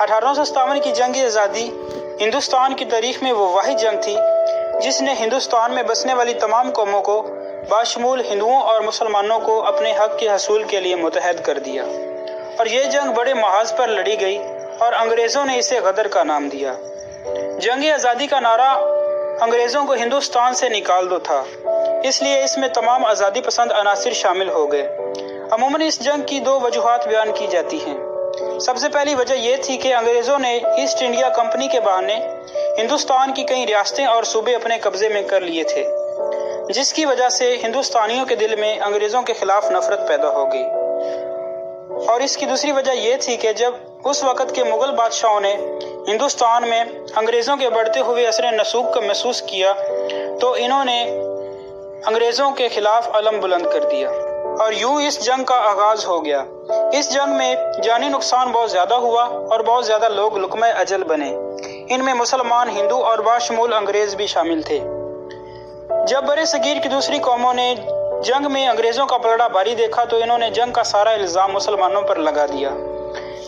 1857 کی جنگ آزادی ہندوستان کی تاریخ میں وہ واحد جنگ تھی جس نے ہندوستان میں بسنے والی تمام قوموں کو بشمول ہندوؤں اور مسلمانوں کو اپنے حق کے حصول کے لیے متحد کر دیا، اور یہ جنگ بڑے محاذ پر لڑی گئی اور انگریزوں نے اسے غدر کا نام دیا۔ جنگ آزادی کا نعرہ انگریزوں کو ہندوستان سے نکال دو تھا، اس لیے اس میں تمام آزادی پسند عناصر شامل ہو گئے۔ عموماً اس جنگ کی دو وجوہات بیان کی جاتی ہیں۔ سب سے پہلی وجہ یہ تھی کہ انگریزوں نے ایسٹ انڈیا کمپنی کے بہانے ہندوستان کی کئی ریاستیں اور صوبے اپنے قبضے میں کر لیے تھے، جس کی وجہ سے ہندوستانیوں کے دل میں انگریزوں کے خلاف نفرت پیدا ہو گئی۔ اور اس کی دوسری وجہ یہ تھی کہ جب اس وقت کے مغل بادشاہوں نے ہندوستان میں انگریزوں کے بڑھتے ہوئے اثر نسوخ کو محسوس کیا تو انہوں نے انگریزوں کے خلاف علم بلند کر دیا، اور یوں اس جنگ کا آغاز ہو گیا۔ اس جنگ میں جانی نقصان بہت زیادہ ہوا اور بہت زیادہ لوگ لقمۂ اجل بنے، ان میں مسلمان، ہندو اور بشمول انگریز بھی شامل تھے۔ جب برِ صغیر کی دوسری قوموں نے جنگ میں انگریزوں کا پلڑا بھاری دیکھا تو انہوں نے جنگ کا سارا الزام مسلمانوں پر لگا دیا،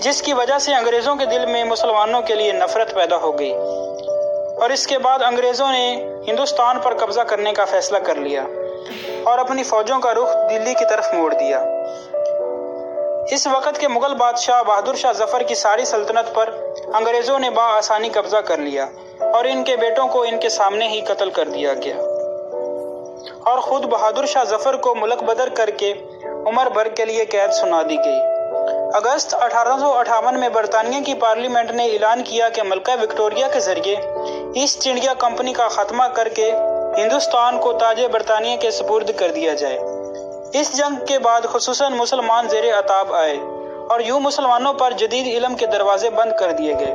جس کی وجہ سے انگریزوں کے دل میں مسلمانوں کے لیے نفرت پیدا ہو گئی، اور اس کے بعد انگریزوں نے ہندوستان پر قبضہ کرنے کا فیصلہ کر لیا اور اپنی فوجوں کا رخ دلی کی طرف موڑ دیا۔ اس وقت کے مغل بادشاہ بہادر شاہ ظفر کی ساری سلطنت پر انگریزوں نے بآسانی قبضہ کر لیا اور ان کے بیٹوں کو ان کے سامنے ہی قتل کر دیا گیا، اور خود بہادر شاہ ظفر کو ملک بدر کر کے عمر بھر کے لیے قید سنا دی گئی۔ اگست 1858 میں برطانیہ کی پارلیمنٹ نے اعلان کیا کہ ملکہ وکٹوریہ کے ذریعے ایسٹ انڈیا کمپنی کا خاتمہ کر کے ہندوستان کو تاج برطانیہ کے سپرد کر دیا جائے۔ اس جنگ کے بعد خصوصاً مسلمان زیر عتاب آئے، اور یوں مسلمانوں پر جدید علم کے دروازے بند کر دیے گئے،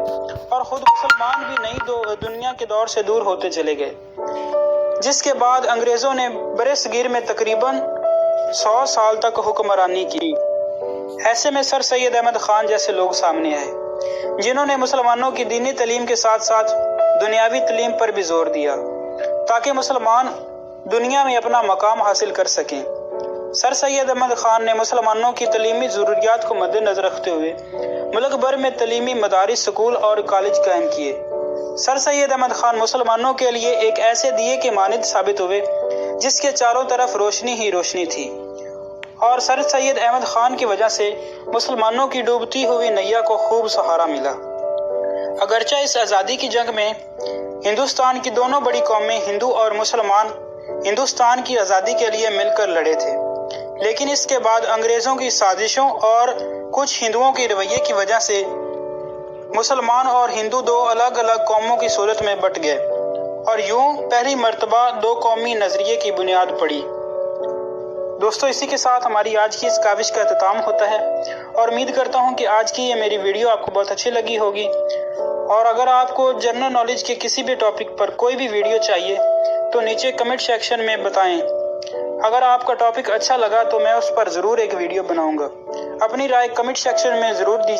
اور خود مسلمان بھی نئی دنیا کے دور سے دور ہوتے چلے گئے، جس کے بعد انگریزوں نے برِ صغیر میں تقریباً 100 سال تک حکمرانی کی۔ ایسے میں سر سید احمد خان جیسے لوگ سامنے آئے، جنہوں نے مسلمانوں کی دینی تعلیم کے ساتھ ساتھ دنیاوی تعلیم پر بھی زور دیا تاکہ مسلمان دنیا میں اپنا مقام حاصل کر سکیں۔ سر سید احمد خان نے مسلمانوں کی تعلیمی ضروریات کو مد نظر رکھتے ہوئے ملک بھر میں تعلیمی مدارس، سکول اور کالج قائم کیے۔ سر سید احمد خان مسلمانوں کے لیے ایک ایسے دیے کے مانند ثابت ہوئے جس کے چاروں طرف روشنی ہی روشنی تھی، اور سر سید احمد خان کی وجہ سے مسلمانوں کی ڈوبتی ہوئی نیا کو خوب سہارا ملا۔ اگرچہ اس آزادی کی جنگ میں ہندوستان کی دونوں بڑی قومیں ہندو اور مسلمان ہندوستان کی آزادی کے لیے مل کر لڑے تھے، لیکن اس کے بعد انگریزوں کی سازشوں اور کچھ ہندوؤں کے رویے کی وجہ سے مسلمان اور ہندو دو الگ الگ قوموں کی صورت میں بٹ گئے، اور یوں پہلی مرتبہ دو قومی نظریے کی بنیاد پڑی۔ دوستو، اسی کے ساتھ ہماری آج کی اس کاوش کا اختتام ہوتا ہے، اور امید کرتا ہوں کہ آج کی یہ میری ویڈیو آپ کو بہت اچھی لگی ہوگی، اور اگر آپ کو جنرل نالج کے کسی بھی ٹاپک پر کوئی بھی ویڈیو چاہیے تو نیچے کمنٹ سیکشن میں بتائیں۔ اگر آپ کا ٹاپک اچھا لگا تو میں اس پر ضرور ایک ویڈیو بناؤں گا۔ اپنی رائے کمنٹ سیکشن میں ضرور دیجیے۔